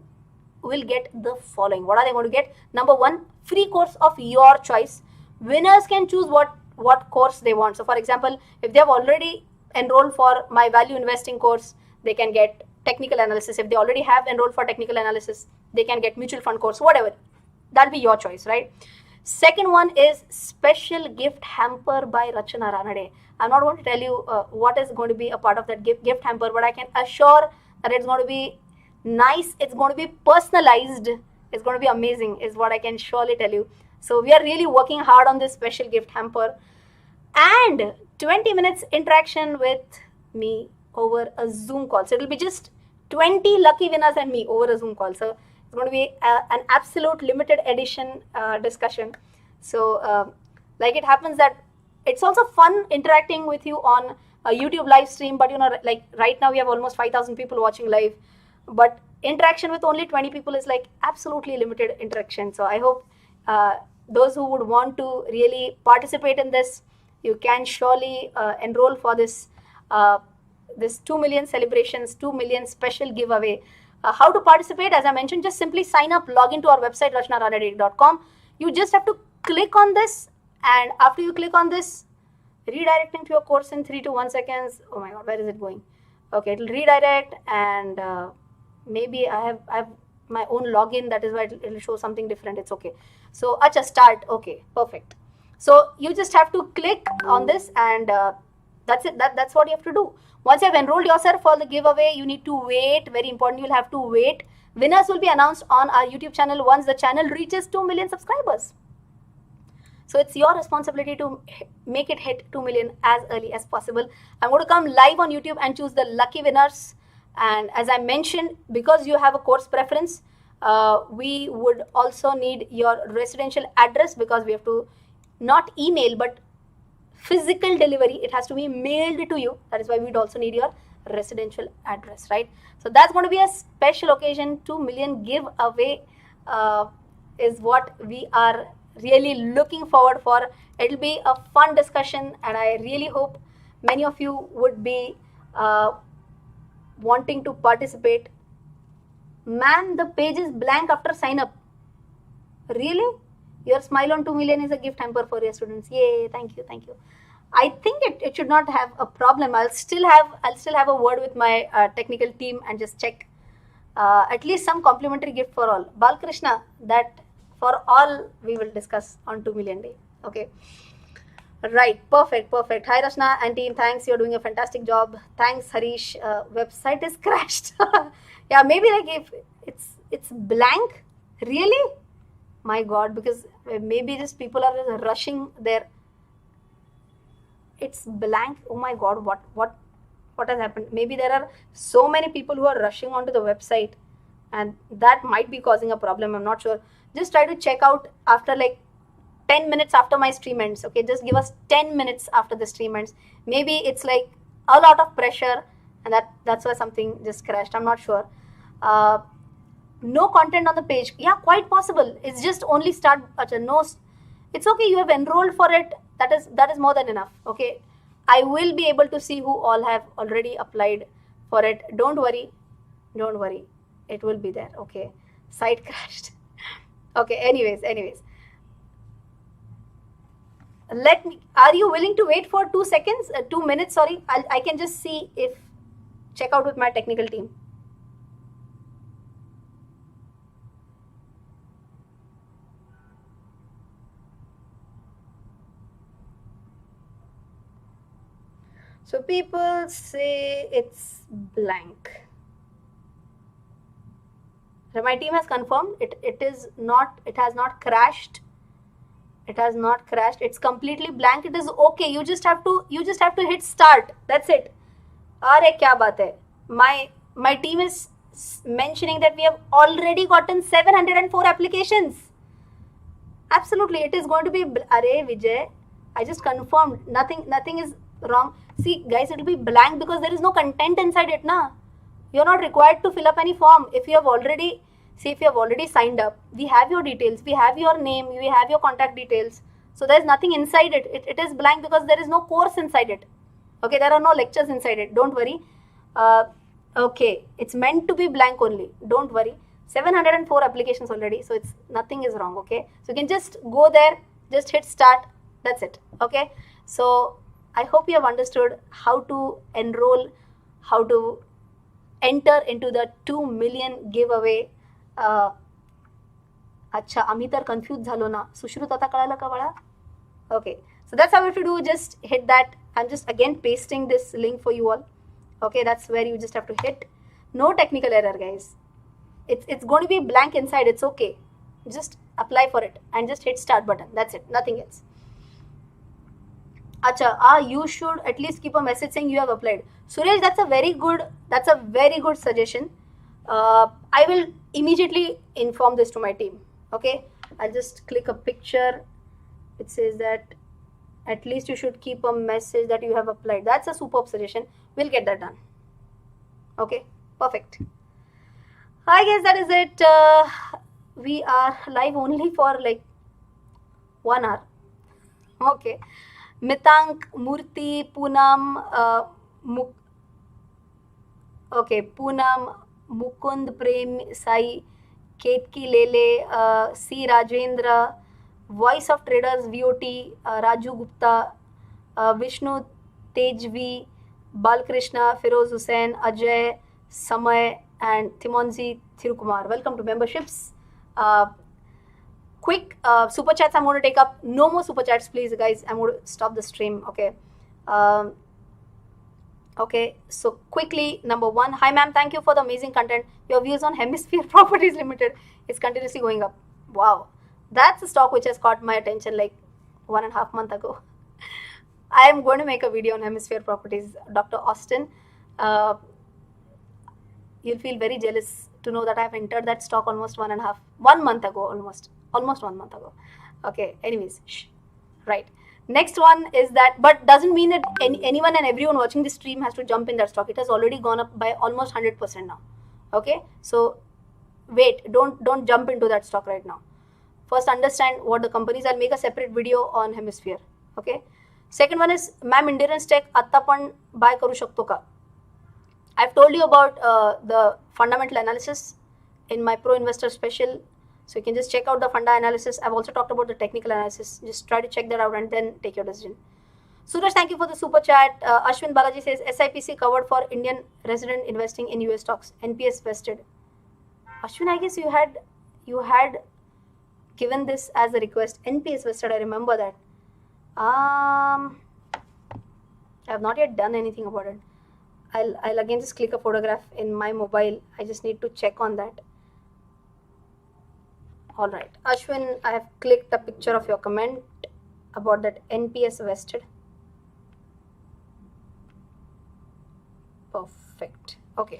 will get the following. What are they going to get? Number one, free course of your choice. Winners can choose what course they want. So for example, if they have already enrolled for my value investing course, they can get technical analysis. If they already have enrolled for technical analysis, they can get mutual fund course, whatever. That'll be your choice, right? Second one is special gift hamper by Rachana Ranade. I'm not going to tell you what is going to be a part of that gift hamper, but I can assure that it's going to be nice. It's going to be personalized. It's going to be amazing, is what I can surely tell you. So we are really working hard on this special gift hamper. And 20 minutes interaction with me over a Zoom call. So it will be just 20 lucky winners and me over a Zoom call. So it's going to be an absolute limited edition discussion. So like it happens that it's also fun interacting with you on a YouTube live stream, but like right now we have almost 5,000 people watching live, but interaction with only 20 people is like absolutely limited interaction. So I hope those who would want to really participate in this, you can surely enroll for this 2 million celebrations, 2 million special giveaway. How to participate? As I mentioned, just simply sign up, log into our website, rachanaranade.com. You just have to click on this, and after you click on this, redirecting to your course in 3 to 1 seconds. Oh my god, where is it going? Okay, it will redirect, and maybe I have my own login. That is why it will show something different. It's okay. So acha, start. Okay, perfect. So you just have to click on this, and that's it. That's what you have to do. Once you have enrolled yourself for the giveaway, you need to wait. Very important, you'll have to wait. Winners will be announced on our YouTube channel once the channel reaches 2 million subscribers. So it's your responsibility to make it hit 2 million as early as possible. I'm going to come live on YouTube and choose the lucky winners. And as I mentioned, because you have a course preference, we would also need your residential address, because we have to not email, but physical delivery. It has to be mailed to you. That is why we'd also need your residential address, right? So that's going to be a special occasion. 2 million giveaway is what we are really looking forward for. It'll be a fun discussion, and I really hope many of you would be wanting to participate. Man, the page is blank after sign up. Really? Your smile on 2 million is a gift hamper for your students. Yay, thank you. I think it should not have a problem. I'll still have a word with my technical team and just check at least some complimentary gift for all. Balkrishna, that for all we will discuss on 2 million day. Okay. Right. Perfect. Hi Rachana and team. Thanks. You're doing a fantastic job. Thanks, Harish. Website is crashed. Yeah, maybe like if it's blank. Really? My God, because maybe just people are just rushing there. It's blank. Oh my God, what has happened? Maybe there are so many people who are rushing onto the website, and that might be causing a problem. I'm not sure. Just try to check out after like 10 minutes after my stream ends. Okay, just give us 10 minutes after the stream ends. Maybe it's like a lot of pressure, and that's why something just crashed. I'm not sure. No content on the page. Yeah, quite possible. It's just only start. No, it's okay. You have enrolled for it. That is more than enough. Okay, I will be able to see who all have already applied for it. Don't worry. Don't worry. It will be there. Okay. Site crashed. Okay. Anyways. Let me. Are you willing to wait for 2 seconds? 2 minutes. Sorry. I can just see if check out with my technical team. So people say it's blank. My team has confirmed it is not, it has not crashed. It has not crashed. It's completely blank. It is okay. You just have to hit start. That's it. Arey kya baat hai? My team is mentioning that we have already gotten 704 applications. Absolutely, it is going to be. Arey Vijay, I just confirmed. Nothing is wrong. See, guys, it will be blank because there is no content inside it, na. You're not required to fill up any form. If you have already signed up, we have your details, we have your name, we have your contact details. So there's nothing inside it. It is blank because there is no course inside it. Okay, there are no lectures inside it. Don't worry. Okay, it's meant to be blank only. Don't worry. 704 applications already, so it's nothing is wrong. Okay, so you can just go there, just hit start. That's it. Okay, so I hope you have understood how to enroll, how to enter into the 2 million giveaway. अच्छा, आम्ही तर confuse झालो ना. सुश्रुत आता कळालं का बाळा? Okay, so that's how you have to do. Just hit that. I'm just again pasting this link for you all. Okay, that's where you just have to hit. No technical error, guys. It's going to be blank inside. It's okay. Just apply for it and just hit start button. That's it. Nothing else. Acha, you should at least keep a message saying you have applied. Suresh, that's a very good suggestion. I will immediately inform this to my team. Okay, I'll just click a picture. It says that at least you should keep a message that you have applied. That's a superb suggestion. We'll get that done. Okay, perfect. Hi guys, that is it. We are live only for like 1 hour. Okay. Mitank, Murti, Poonam, Poonam, Mukund, Prem, Sai, Ketki Lele, C. Rajendra, Voice of Traders, VOT, Raju Gupta, Vishnu Tejvi, Balkrishna, Feroz Hussain, Ajay, Samay, and Thimonzi Thirukumar. Welcome to memberships. Quick super chats I'm going to take up. No more super chats, please, guys. I'm going to stop the stream. Okay. Okay. So quickly, number one. Hi, ma'am. Thank you for the amazing content. Your views on Hemisphere Properties Limited is continuously going up. Wow. That's a stock which has caught my attention like 1.5 months ago. I am going to make a video on Hemisphere Properties. Dr. Austin, you'll feel very jealous to know that I've entered that stock almost 1 month ago, almost 1 month ago. Okay, anyways, right. Next one is that, but doesn't mean that anyone and everyone watching this stream has to jump in that stock. It has already gone up by almost 100% now. Okay, so wait, don't jump into that stock right now. First, understand what the companies. I'll make a separate video on Hemisphere. Okay. Second one is, ma'am, endurance tech atta पण buy करू शकतो का? I've told you about the fundamental analysis in my Pro Investor Special. So you can just check out the funda analysis. I've also talked about the technical analysis. Just try to check that out and then take your decision. Suraj, thank you for the super chat. Ashwin Balaji says, SIPC covered for Indian resident investing in US stocks. NPS vested. Ashwin, I guess you had given this as a request. NPS vested, I remember that. I have not yet done anything about it. I'll again just click a photograph in my mobile. I just need to check on that. All right, Ashwin, I have clicked a picture of your comment about that NPS vested. Perfect. Okay.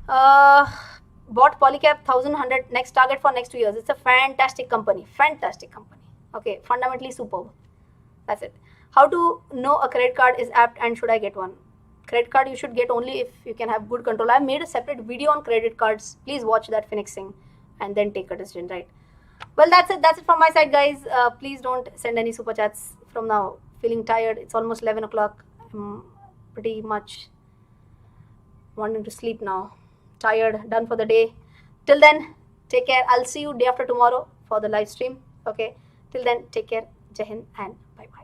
Bought Polycap 1100. Next target for next 2 years. It's a fantastic company. Fantastic company. Okay, fundamentally superb. That's it. How to know a credit card is apt and should I get one? Credit card you should get only if you can have good control. I made a separate video on credit cards. Please watch that Phoenixing and then take a decision, right? Well, that's it from my side, guys. Please don't send any super chats from now. Feeling tired. It's almost 11 o'clock. I'm pretty much wanting to sleep now. Tired, done for the day. Till then, take care. I'll see you day after tomorrow for the live stream. Okay. Till then, take care. Jai Hind and bye-bye.